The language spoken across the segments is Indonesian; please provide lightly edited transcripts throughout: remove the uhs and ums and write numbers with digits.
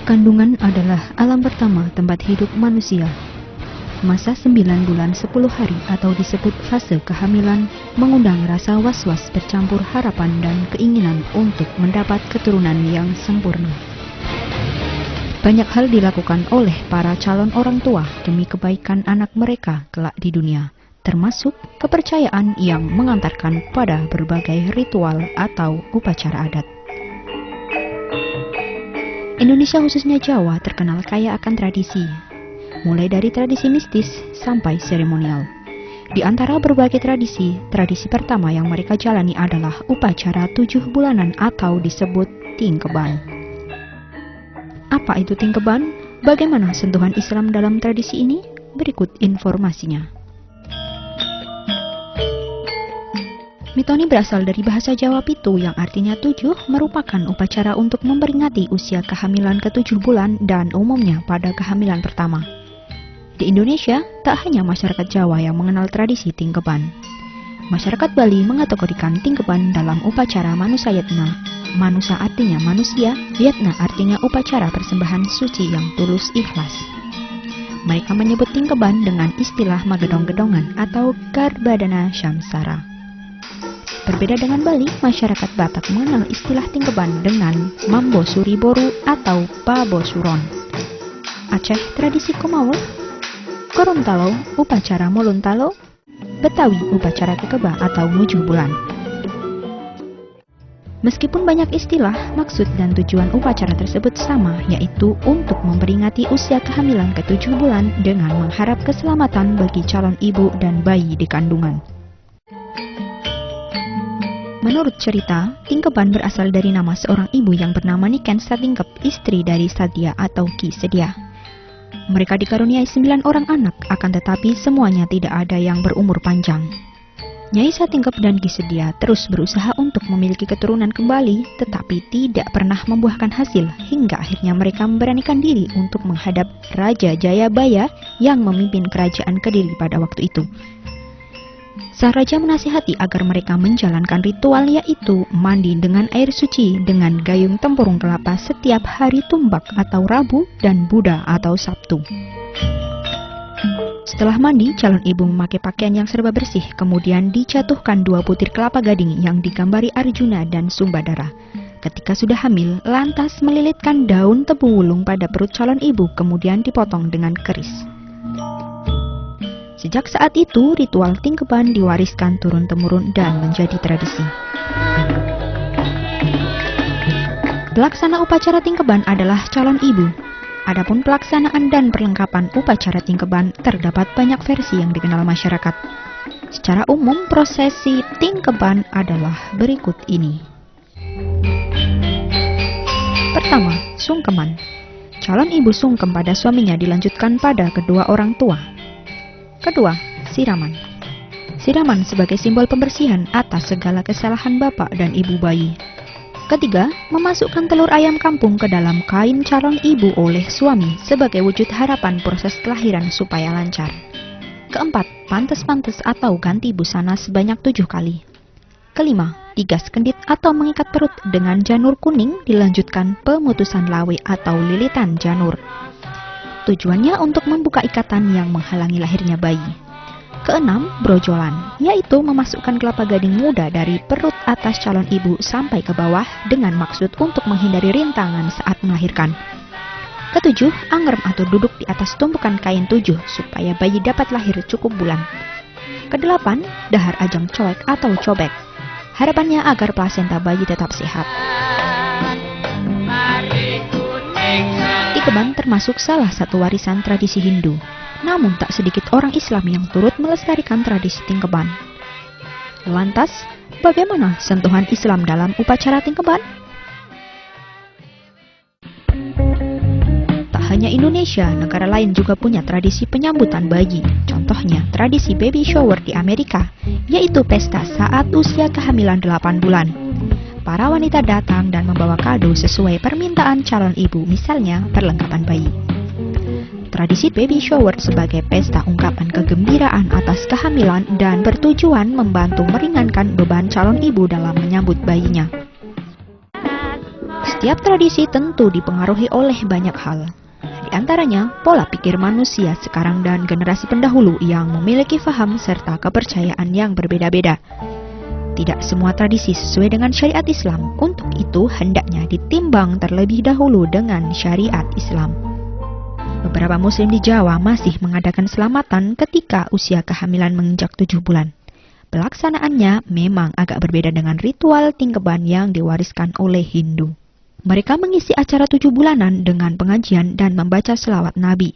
Kandungan adalah alam pertama tempat hidup manusia. Masa 9 bulan 10 hari atau disebut fase kehamilan mengundang rasa was-was bercampur harapan dan keinginan untuk mendapat keturunan yang sempurna. Banyak hal dilakukan oleh para calon orang tua demi kebaikan anak mereka kelak di dunia, termasuk kepercayaan yang mengantarkan pada berbagai ritual atau upacara adat. Indonesia khususnya Jawa terkenal kaya akan tradisi, mulai dari tradisi mistis sampai seremonial. Di antara berbagai tradisi, tradisi pertama yang mereka jalani adalah upacara 7 bulanan atau disebut tingkeban. Apa itu tingkeban? Bagaimana sentuhan Islam dalam tradisi ini? Berikut informasinya. Mitoni berasal dari bahasa Jawa Pitu yang artinya 7, merupakan upacara untuk memperingati usia kehamilan ke-7 bulan dan umumnya pada kehamilan pertama. Di Indonesia, tak hanya masyarakat Jawa yang mengenal tradisi tingkeban. Masyarakat Bali mengategorikan tingkeban dalam upacara Manusa Yatna. Manusa artinya manusia, Yatna artinya upacara persembahan suci yang tulus ikhlas. Mereka menyebut tingkeban dengan istilah magedong-gedongan atau Garbadana Syamsara. Berbeda dengan Bali, masyarakat Batak mengenal istilah tingkeban dengan Mambo Suriboru atau Babo Suron. Aceh, tradisi Komawo. Gorontalo, upacara Molontalo. Betawi, upacara Kekeba atau 7 bulan. Meskipun banyak istilah, maksud dan tujuan upacara tersebut sama, yaitu untuk memperingati usia kehamilan ke-7 bulan dengan mengharap keselamatan bagi calon ibu dan bayi di kandungan. Menurut cerita, tingkeban berasal dari nama seorang ibu yang bernama Niken Satingkep, istri dari Sadia atau Ki Sedia. Mereka dikaruniai 9 orang anak, akan tetapi semuanya tidak ada yang berumur panjang. Nyai Satingkep dan Ki Sedia terus berusaha untuk memiliki keturunan kembali, tetapi tidak pernah membuahkan hasil, hingga akhirnya mereka memberanikan diri untuk menghadap Raja Jayabaya yang memimpin kerajaan Kediri pada waktu itu. Sang raja menasihati agar mereka menjalankan ritual, yaitu mandi dengan air suci dengan gayung tempurung kelapa setiap hari Tumbak atau Rabu dan Buddha atau Sabtu. Setelah mandi, calon ibu memakai pakaian yang serba bersih, kemudian dijatuhkan 2 butir kelapa gading yang digambari Arjuna dan Sumbadara. Ketika sudah hamil, lantas melilitkan daun tebu wulung pada perut calon ibu, kemudian dipotong dengan keris. Sejak saat itu, ritual tingkeban diwariskan turun-temurun dan menjadi tradisi. Pelaksana upacara tingkeban adalah calon ibu. Adapun pelaksanaan dan perlengkapan upacara tingkeban terdapat banyak versi yang dikenal masyarakat. Secara umum, prosesi tingkeban adalah berikut ini. Pertama, sungkeman. Calon ibu sungkem pada suaminya dilanjutkan pada kedua orang tua. Kedua, siraman. Siraman sebagai simbol pembersihan atas segala kesalahan bapak dan ibu bayi. Ketiga, memasukkan telur ayam kampung ke dalam kain calon ibu oleh suami sebagai wujud harapan proses kelahiran supaya lancar. Keempat, pantes-pantes atau ganti busana sebanyak 7 kali. Kelima, digas kendit atau mengikat perut dengan janur kuning, dilanjutkan pemutusan lawe atau lilitan janur. Tujuannya untuk membuka ikatan yang menghalangi lahirnya bayi. Keenam, brojolan, yaitu memasukkan kelapa gading muda dari perut atas calon ibu sampai ke bawah dengan maksud untuk menghindari rintangan saat melahirkan. Ketujuh, angrem atau duduk di atas tumpukan kain 7 supaya bayi dapat lahir cukup bulan. Kedelapan, dahar ajang coek atau cobek. Harapannya agar plasenta bayi tetap sehat. Tingkeban termasuk salah satu warisan tradisi Hindu. Namun tak sedikit orang Islam yang turut melestarikan tradisi tingkeban. Lantas, bagaimana sentuhan Islam dalam upacara tingkeban? Tak hanya Indonesia, negara lain juga punya tradisi penyambutan bayi. Contohnya, tradisi baby shower di Amerika, yaitu pesta saat usia kehamilan 8 bulan. Para wanita datang dan membawa kado sesuai permintaan calon ibu, misalnya perlengkapan bayi. Tradisi baby shower sebagai pesta ungkapan kegembiraan atas kehamilan dan bertujuan membantu meringankan beban calon ibu dalam menyambut bayinya. Setiap tradisi tentu dipengaruhi oleh banyak hal. Di antaranya, pola pikir manusia sekarang dan generasi pendahulu yang memiliki faham serta kepercayaan yang berbeda-beda. Tidak semua tradisi sesuai dengan syariat Islam, untuk itu hendaknya ditimbang terlebih dahulu dengan syariat Islam. Beberapa muslim di Jawa masih mengadakan selamatan ketika usia kehamilan menginjak 7 bulan. Pelaksanaannya memang agak berbeda dengan ritual tingkeban yang diwariskan oleh Hindu. Mereka mengisi acara 7 bulanan dengan pengajian dan membaca selawat Nabi.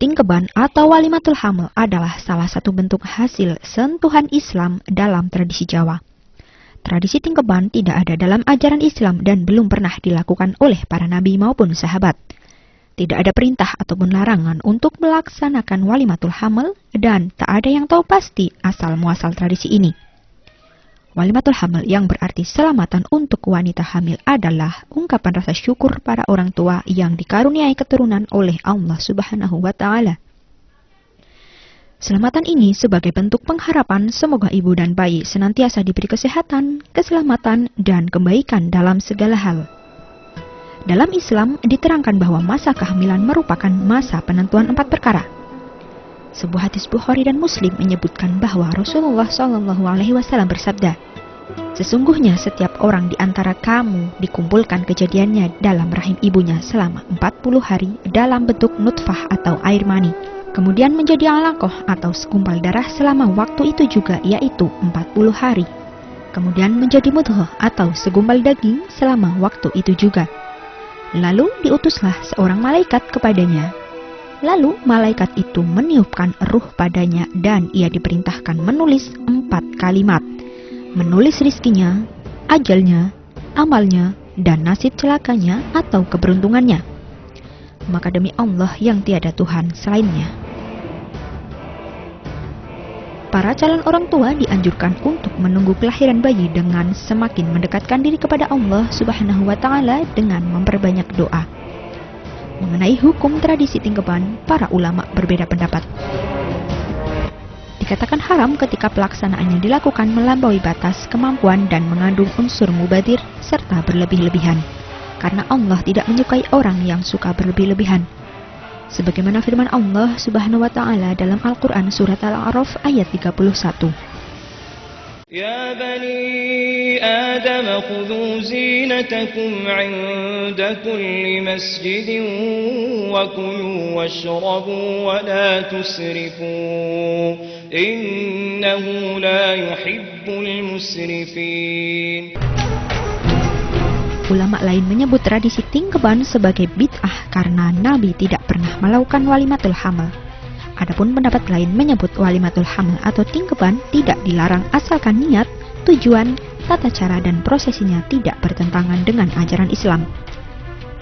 Tingkeban atau walimatul hamil adalah salah satu bentuk hasil sentuhan Islam dalam tradisi Jawa. Tradisi tingkeban tidak ada dalam ajaran Islam dan belum pernah dilakukan oleh para nabi maupun sahabat. Tidak ada perintah ataupun larangan untuk melaksanakan walimatul hamil dan tak ada yang tahu pasti asal-muasal tradisi ini. Walimatul hamil yang berarti selamatan untuk wanita hamil adalah ungkapan rasa syukur para orang tua yang dikaruniai keturunan oleh Allah Subhanahu wa Ta'ala. Selamatan ini sebagai bentuk pengharapan semoga ibu dan bayi senantiasa diberi kesehatan, keselamatan, dan kebaikan dalam segala hal. Dalam Islam diterangkan bahwa masa kehamilan merupakan masa penentuan 4 perkara. Sebuah hadis Bukhari dan Muslim menyebutkan bahwa Rasulullah SAW bersabda, "Sesungguhnya setiap orang di antara kamu dikumpulkan kejadiannya dalam rahim ibunya selama 40 hari dalam bentuk nutfah atau air mani, kemudian menjadi alaqah atau segumpal darah selama waktu itu juga yaitu 40 hari, kemudian menjadi mudghah atau segumpal daging selama waktu itu juga. Lalu diutuslah seorang malaikat kepadanya. Lalu malaikat itu meniupkan ruh padanya dan ia diperintahkan menulis 4 kalimat. Menulis rizkinya, ajalnya, amalnya, dan nasib celakanya atau keberuntungannya. Maka demi Allah yang tiada Tuhan selainnya." Para calon orang tua dianjurkan untuk menunggu kelahiran bayi dengan semakin mendekatkan diri kepada Allah Subhanahu wa Ta'ala dengan memperbanyak doa. Mengenai hukum tradisi tingkeban, para ulama berbeda pendapat. Dikatakan haram ketika pelaksanaannya dilakukan melampaui batas kemampuan dan mengandung unsur mubadir serta berlebih-lebihan, karena Allah tidak menyukai orang yang suka berlebih-lebihan. Sebagaimana firman Allah Subhanahu wa Ta'ala dalam Al-Quran surat Al-A'raf ayat 31. Ya bani Adam khudhu zinatakum 'inda kulli masjidin wa kulu washrabu wa la tusrifu innahu la yuhibbul musrifin. Ulama lain menyebut tradisi tingkeban sebagai bid'ah karena Nabi tidak pernah melakukan walimatul hamil. Adapun pendapat lain menyebut walimatul hamil atau tingkeban tidak dilarang asalkan niat, tujuan, tata cara dan prosesinya tidak bertentangan dengan ajaran Islam.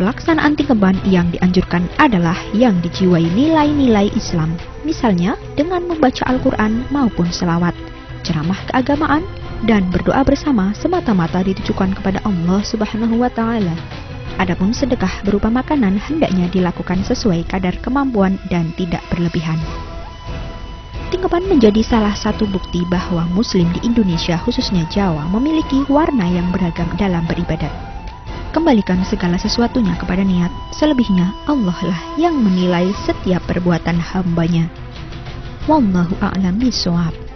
Pelaksanaan tingkeban yang dianjurkan adalah yang dijiwai nilai-nilai Islam, misalnya dengan membaca Al-Quran maupun selawat, ceramah keagamaan, dan berdoa bersama semata-mata ditujukan kepada Allah Subhanahu wa Ta'ala. Adapun sedekah berupa makanan hendaknya dilakukan sesuai kadar kemampuan dan tidak berlebihan. Tingkeban menjadi salah satu bukti bahwa Muslim di Indonesia khususnya Jawa memiliki warna yang beragam dalam beribadat. Kembalikan segala sesuatunya kepada niat, selebihnya Allah lah yang menilai setiap perbuatan hambanya. Wallahu a'lam bishawab.